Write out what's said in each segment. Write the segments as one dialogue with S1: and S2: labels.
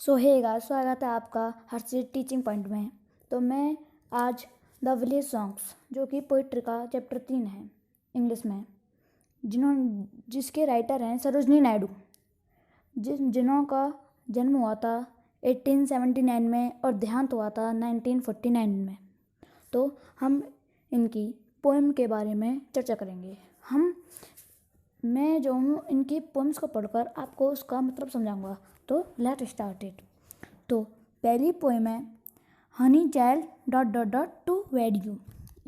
S1: सो hey guys, स्वागत है आपका हर्षित टीचिंग पॉइंट में। तो मैं आज द विलेज सॉन्ग्स जो कि पोइट्री का चैप्टर 3 है इंग्लिश में, जिसके राइटर हैं सरोजनी नायडू, जिनका जन्म हुआ था 1879 में और देहांत हुआ था 1949 में। तो हम इनकी पोएम के बारे में चर्चा करेंगे। मैं जो हूँ इनकी पोएम्स को पढ़कर आपको उसका मतलब समझाऊंगा। तो लेट स्टार्ट इट। तो पहली पोएम है honey child dot dot dot to wed you.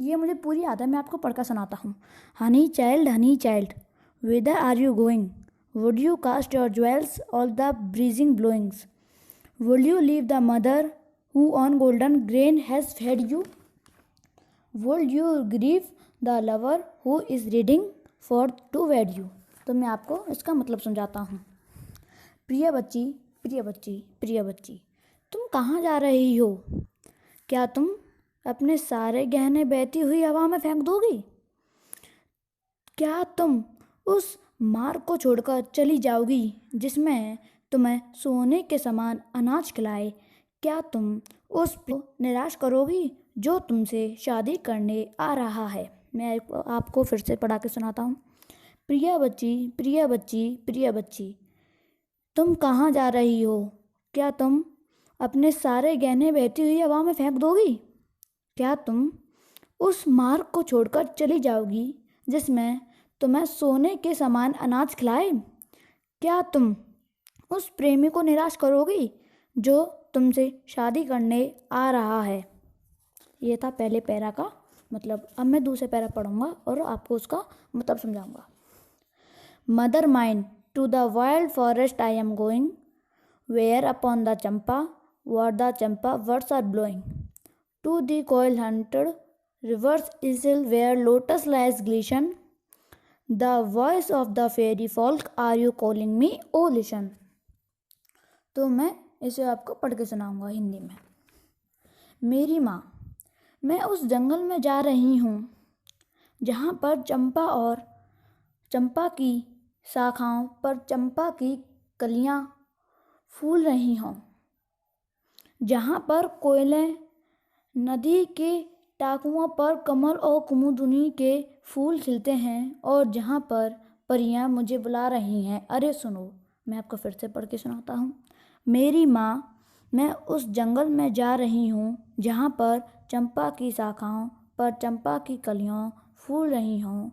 S1: ये मुझे पूरी याद है, मैं आपको पढ़कर सुनाता हूँ। Honey child whither are you going, would you cast your jewels all the breezing blowings, would you leave the mother who on golden grain has fed you, would you grieve the lover who is reading for to wed you. तो मैं आपको इसका मतलब समझाता हूँ। प्रिय बच्ची प्रिय बच्ची प्रिय बच्ची, तुम कहाँ जा रही हो? क्या तुम अपने सारे गहने बहती हुई हवा में फेंक दोगी? क्या तुम उस मार्ग को छोड़कर चली जाओगी जिसमें तुम्हें सोने के समान अनाज खिलाए? क्या तुम उस को निराश करोगी जो तुमसे शादी करने आ रहा है? मैं आपको फिर से पढ़ा के सुनाता हूँ। प्रिय बच्ची प्रिय बच्ची प्रिय बच्ची, तुम कहाँ जा रही हो? क्या तुम अपने सारे गहने बहती हुई हवा में फेंक दोगी? क्या तुम उस मार्ग को छोड़कर चली जाओगी जिसमें तुम्हें सोने के समान अनाज खिलाए? क्या तुम उस प्रेमी को निराश करोगी जो तुमसे शादी करने आ रहा है? ये था पहले पैरा का मतलब। अब मैं दूसरे पैरा पढ़ूंगा और आपको उसका मतलब समझाऊंगा। Mother mine to the wild forest I am going, where upon the champa what the champa words are blowing. To the coil hunted rivers isle where lotus lies glisten, the voice of the fairy folk are you calling me, oh listen. तो मैं इसे आपको पढ़ के सुनाऊंगा हिंदी में। मेरी माँ, मैं उस जंगल में जा रही हूँ जहाँ पर चंपा की शाखाओं पर चंपा की कलियां फूल रही हों, जहाँ पर कोयले नदी के टापुओं पर कमल और कुमुदिनी के फूल खिलते हैं और जहाँ पर परियां मुझे बुला रही हैं। अरे सुनो, मैं आपको फिर से पढ़ के सुनाता हूँ। मेरी माँ, मैं उस जंगल में जा रही हूँ जहाँ पर चंपा की शाखाओं पर चंपा की कलियां फूल रही हों,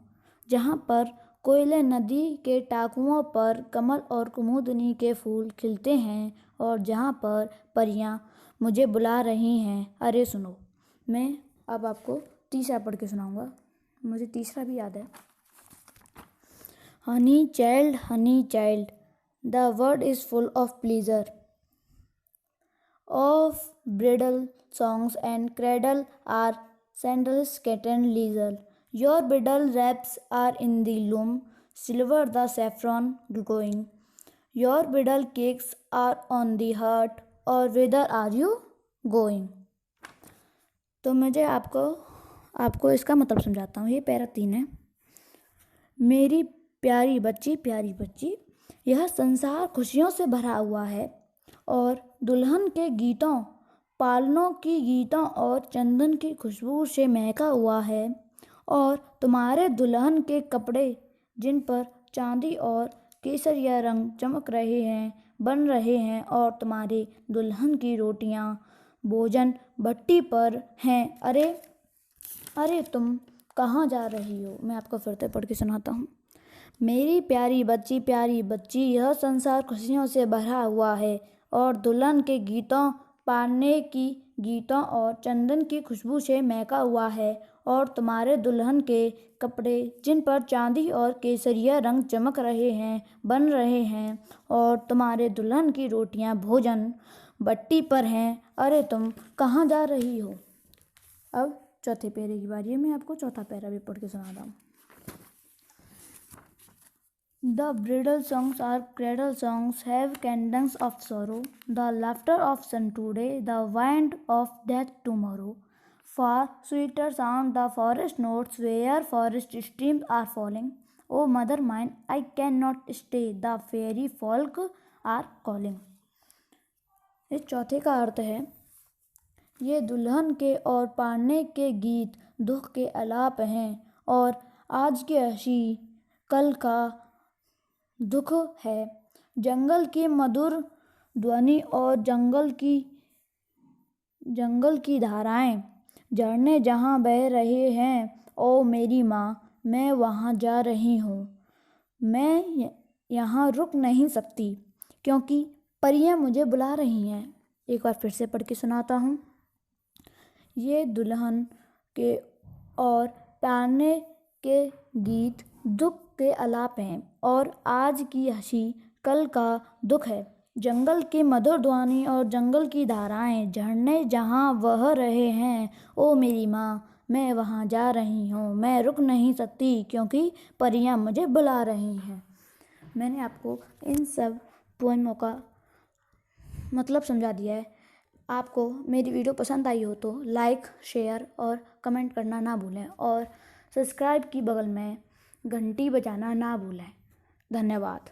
S1: जहाँ पर कोयले नदी के टापुओं पर कमल और कुमुदिनी के फूल खिलते हैं और जहाँ पर परियां मुझे बुला रही हैं। अरे सुनो। मैं अब आपको तीसरा पढ़ के सुनाऊंगा, मुझे तीसरा भी याद है। Honey child the word is full of pleasure, of bridal songs and cradle are sandals scattered leisure. Your bridal wraps are in the loom, silver the saffron glowing. Your bridal cakes are on the heart, or whither are you going? तो मुझे आपको इसका मतलब समझाता हूँ। ये para 3 है। मेरी प्यारी बच्ची, यह संसार खुशियों से भरा हुआ है और दुल्हन के गीतों, पालनों की गीतों और चंदन की खुशबू से महका हुआ है, और तुम्हारे दुल्हन के कपड़े जिन पर चांदी और केसरिया रंग चमक रहे हैं बन रहे हैं, और तुम्हारी दुल्हन की रोटियां भोजन भट्टी पर हैं। अरे तुम कहाँ जा रही हो? मैं आपको फिर से पढ़ के सुनाता हूँ। मेरी प्यारी बच्ची, यह संसार खुशियों से भरा हुआ है और दुल्हन के गीतों, पालने की गीतों और चंदन की खुशबू से महका हुआ है, और तुम्हारे दुल्हन के कपड़े जिन पर चांदी और केसरिया रंग चमक रहे हैं बन रहे हैं, और तुम्हारे दुल्हन की रोटियां भोजन भट्टी पर हैं। अरे तुम कहाँ जा रही हो? अब चौथे पैरे की बारी है, मैं आपको चौथा पैरा भी पढ़ के सुनाता हूँ। The bridal songs are cradle songs, have cadence of sorrow, the laughter of sun today, the wind of death tomorrow. Far sweeter sound the forest notes where forest streams are falling. Oh mother mine, I cannot stay, the fairy folk are calling. इस चौथे का अर्थ है, ये दुल्हन के और पारने के गीत दुख के आलाप हैं और आज की हंसी कल का दुख है। जंगल की मधुर ध्वनि और जंगल की धाराएं, झरने जहाँ बह रहे हैं, ओ मेरी माँ मैं वहाँ जा रही हूँ। मैं यहाँ रुक नहीं सकती क्योंकि परियां मुझे बुला रही हैं। एक बार फिर से पढ़ के सुनाता हूँ। ये दुल्हन के और प्याने के गीत दुख के आलाप हैं और आज की हंसी कल का दुख है। जंगल की मधुर ध्वनि और जंगल की धाराएं, झरने जहाँ बह रहे हैं, ओ मेरी माँ मैं वहाँ जा रही हूँ। मैं रुक नहीं सकती क्योंकि परियां मुझे बुला रही हैं। मैंने आपको इन सब पोएमों का मतलब समझा दिया है। आपको मेरी वीडियो पसंद आई हो तो लाइक, शेयर और कमेंट करना ना भूलें और सब्सक्राइब की बगल में घंटी बजाना ना भूलें। धन्यवाद।